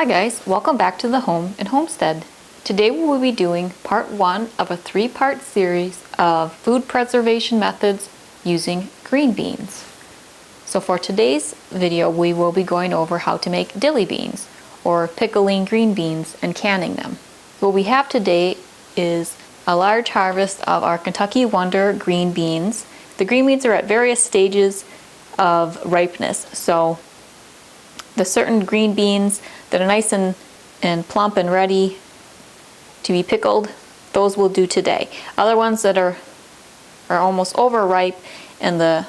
guys, welcome back to the home and homestead. Today we will be doing part 1 of a 3-part series of food preservation methods using green beans. So for today's video we will be going over how to make dilly beans or pickling green beans and canning them. What we have today is a large harvest of our Kentucky Wonder green beans. The green beans are at various stages of ripeness, so the certain green beans that are nice and plump and ready to be pickled, those will do today. Other ones that are almost overripe and the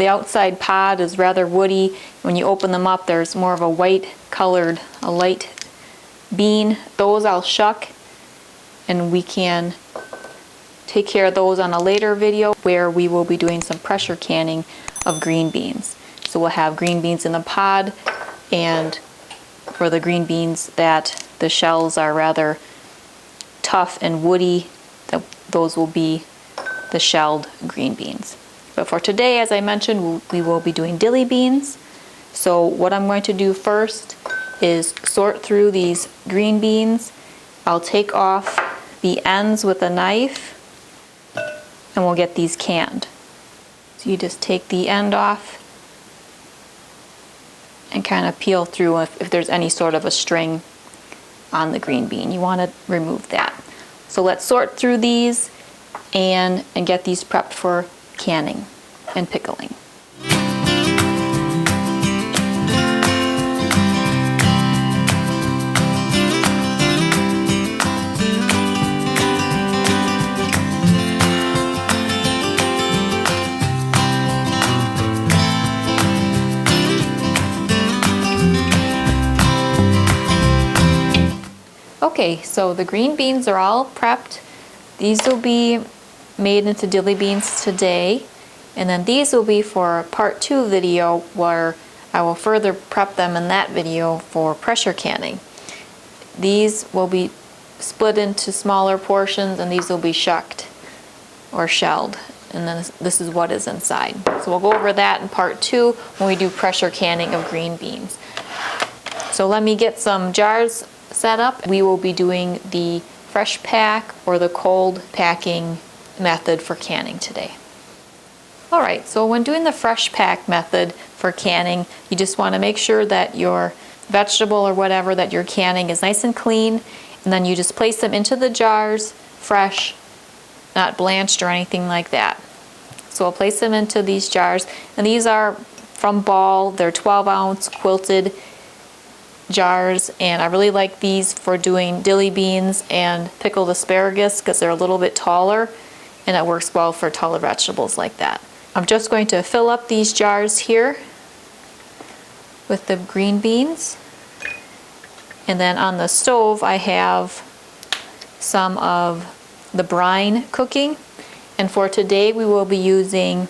outside pod is rather woody. When you open them up, there's more of a white colored, a light bean. Those I'll shuck, and we can take care of those on a later video where we will be doing some pressure canning of green beans. So we'll have green beans in the pod, and for the green beans that the shells are rather tough and woody, those will be the shelled green beans. But for today, as I mentioned, we will be doing dilly beans. So what I'm going to do first is sort through these green beans. I'll take off the ends with a knife and we'll get these canned. So you just take the end off and kind of peel through if there's any sort of a string on the green bean. You want to remove that. So let's sort through these and get these prepped for canning and pickling. Okay, so the green beans are all prepped. These will be made into dilly beans today, and then these will be for part 2 video where I will further prep them in that video for pressure canning. These will be split into smaller portions and these will be shucked or shelled, and then this is what is inside. So we'll go over that in part 2 when we do pressure canning of green beans. So let me get some jars set up. We will be doing the fresh pack or the cold packing method for canning today. Alright, so when doing the fresh pack method for canning, you just want to make sure that your vegetable or whatever that you're canning is nice and clean, and then you just place them into the jars fresh, not blanched or anything like that. So I'll place them into these jars, and these are from Ball. They're 12-ounce quilted jars, and I really like these for doing dilly beans and pickled asparagus because they're a little bit taller and it works well for taller vegetables like that. I'm just going to fill up these jars here with the green beans, and then on the stove I have some of the brine cooking, and for today we will be using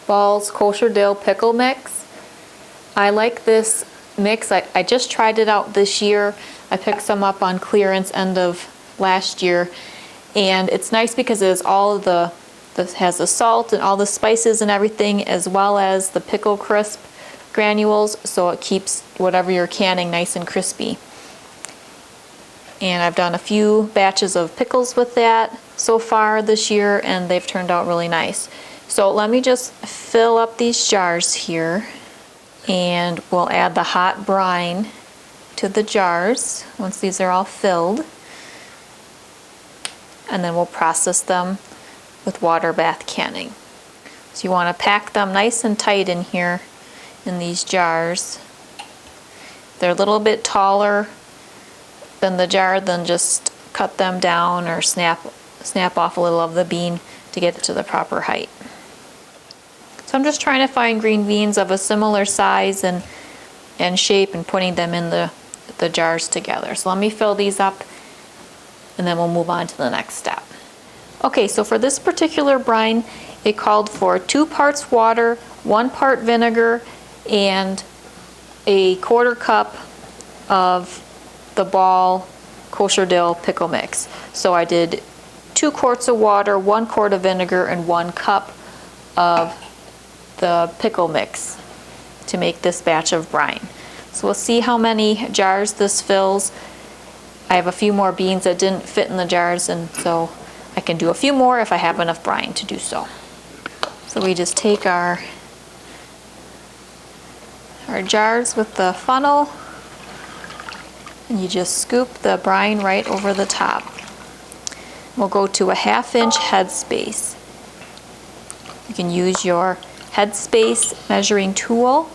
Ball's kosher dill pickle mix. I like this mix. I just tried it out this year. I picked some up on clearance end of last year, and it's nice because it has the salt and all the spices and everything, as well as the pickle crisp granules, so it keeps whatever you're canning nice and crispy. And I've done a few batches of pickles with that so far this year, and they've turned out really nice. So let me just fill up these jars here, and we'll add the hot brine to the jars once these are all filled, and then we'll process them with water bath canning. So you want to pack them nice and tight in here in these jars. They're a little bit taller than the jar, then just cut them down or snap off a little of the bean to get it to the proper height. So I'm just trying to find green beans of a similar size and shape and putting them in the jars together. So let me fill these up and then we'll move on to the next step. Okay, so for this particular brine, it called for 2 parts water, 1 part vinegar, and a 1/4 cup of the Ball kosher dill pickle mix. So I did 2 quarts of water, 1 quart of vinegar, and 1 cup of the pickle mix to make this batch of brine. So we'll see how many jars this fills. I have a few more beans that didn't fit in the jars, and so I can do a few more if I have enough brine to do so. So we just take our jars with the funnel, and you just scoop the brine right over the top. We'll go to a 1/2-inch headspace. You can use your headspace measuring tool,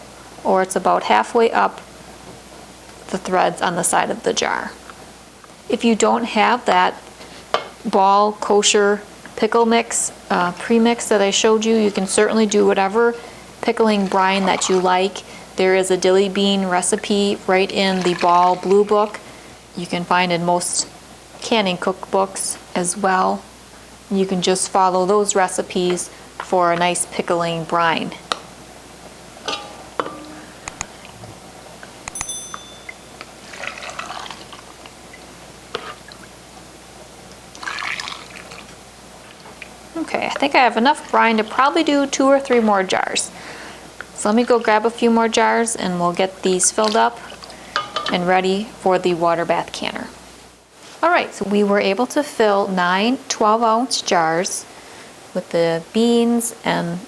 or it's about halfway up the threads on the side of the jar. If you don't have that ball kosher pickle mix, pre-mix that I showed you, you can certainly do whatever pickling brine that you like. There is a dilly bean recipe right in the Ball Blue Book. You can find in most canning cookbooks as well. You can just follow those recipes for a nice pickling brine. Okay, I think I have enough brine to probably do 2 or 3 more jars. So let me go grab a few more jars and we'll get these filled up and ready for the water bath canner. Alright, so we were able to fill 9 12-ounce jars with the beans and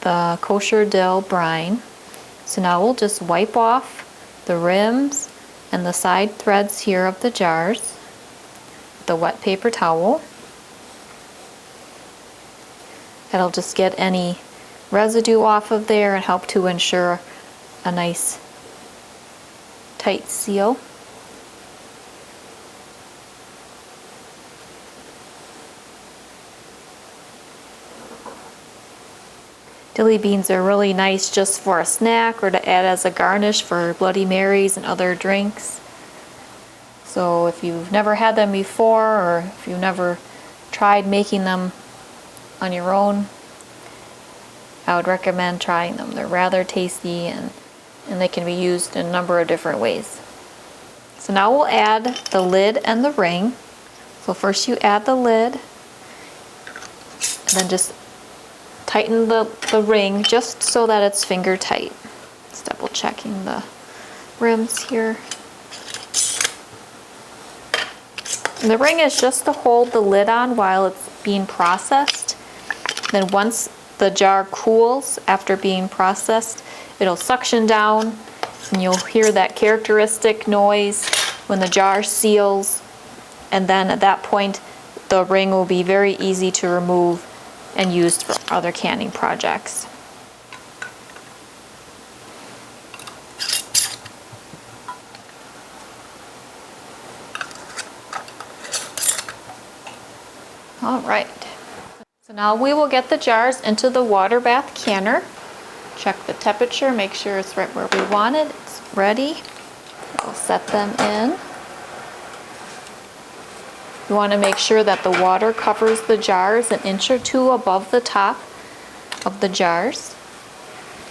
the kosher dill brine. So now we'll just wipe off the rims and the side threads here of the jars with a wet paper towel. That'll just get any residue off of there and help to ensure a nice tight seal. Dilly beans are really nice just for a snack or to add as a garnish for Bloody Marys and other drinks. So if you've never had them before, or if you've never tried making them on your own, I would recommend trying them. They're rather tasty and they can be used in a number of different ways. So now we'll add the lid and the ring. So first you add the lid, and then just tighten the ring just so that it's finger tight. Just double checking the rims here. And the ring is just to hold the lid on while it's being processed. Then once the jar cools after being processed, it'll suction down and you'll hear that characteristic noise when the jar seals, and then at that point the ring will be very easy to remove and used for other canning projects. All right. So now we will get the jars into the water bath canner. Check the temperature, make sure it's right where we want it. It's ready. We'll set them in. You want to make sure that the water covers the jars an inch or 2 above the top of the jars.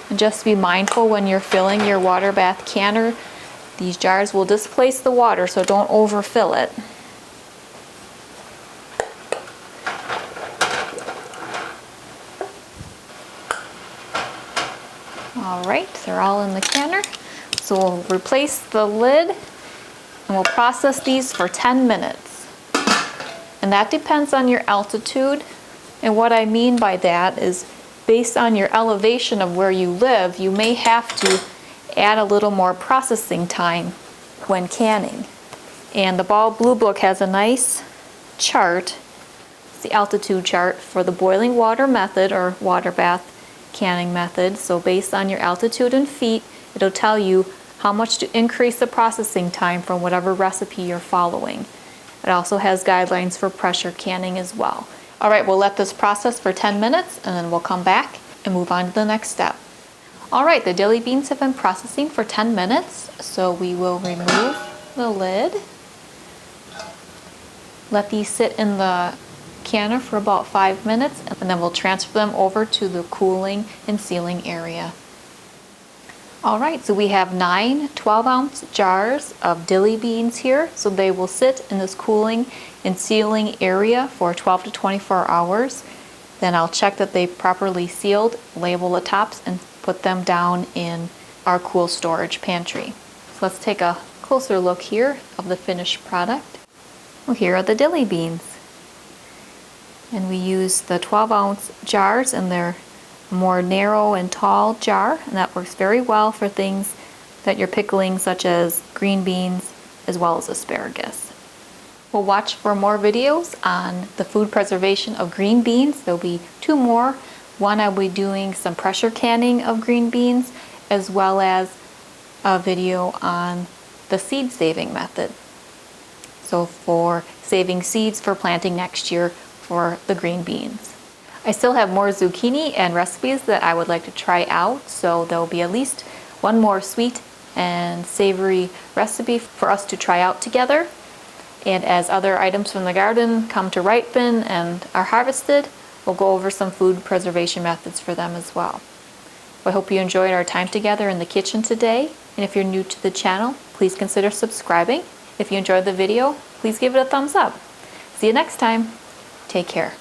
And just be mindful when you're filling your water bath canner, these jars will displace the water, so don't overfill it. Alright, they're all in the canner. So we'll replace the lid and we'll process these for 10 minutes. And that depends on your altitude. And what I mean by that is based on your elevation of where you live, you may have to add a little more processing time when canning. And the Ball Blue Book has a nice chart. It's the altitude chart for the boiling water method or water bath canning method. So based on your altitude in feet, it'll tell you how much to increase the processing time from whatever recipe you're following. It also has guidelines for pressure canning as well. All right, we'll let this process for 10 minutes and then we'll come back and move on to the next step. All right, the dilly beans have been processing for 10 minutes, so we will remove the lid. Let these sit in the canner for about 5 minutes, and then we'll transfer them over to the cooling and sealing area. All right, so we have 9 12-ounce jars of dilly beans here, so they will sit in this cooling and sealing area for 12 to 24 hours. Then I'll check that they properly sealed, label the tops, and put them down in our cool storage pantry. So let's take a closer look here of the finished product. Well, here are the dilly beans. And we use the 12-ounce jars, and they're a more narrow and tall jar, and that works very well for things that you're pickling, such as green beans as well as asparagus. We'll watch for more videos on the food preservation of green beans. There'll be 2 more. One, I'll be doing some pressure canning of green beans, as well as a video on the seed saving method. So for saving seeds for planting next year for the green beans. I still have more zucchini and recipes that I would like to try out, so there'll be at least one more sweet and savory recipe for us to try out together. And as other items from the garden come to ripen and are harvested, we'll go over some food preservation methods for them as well. I hope you enjoyed our time together in the kitchen today. And if you're new to the channel, please consider subscribing. If you enjoyed the video, please give it a thumbs up. See you next time. Take care.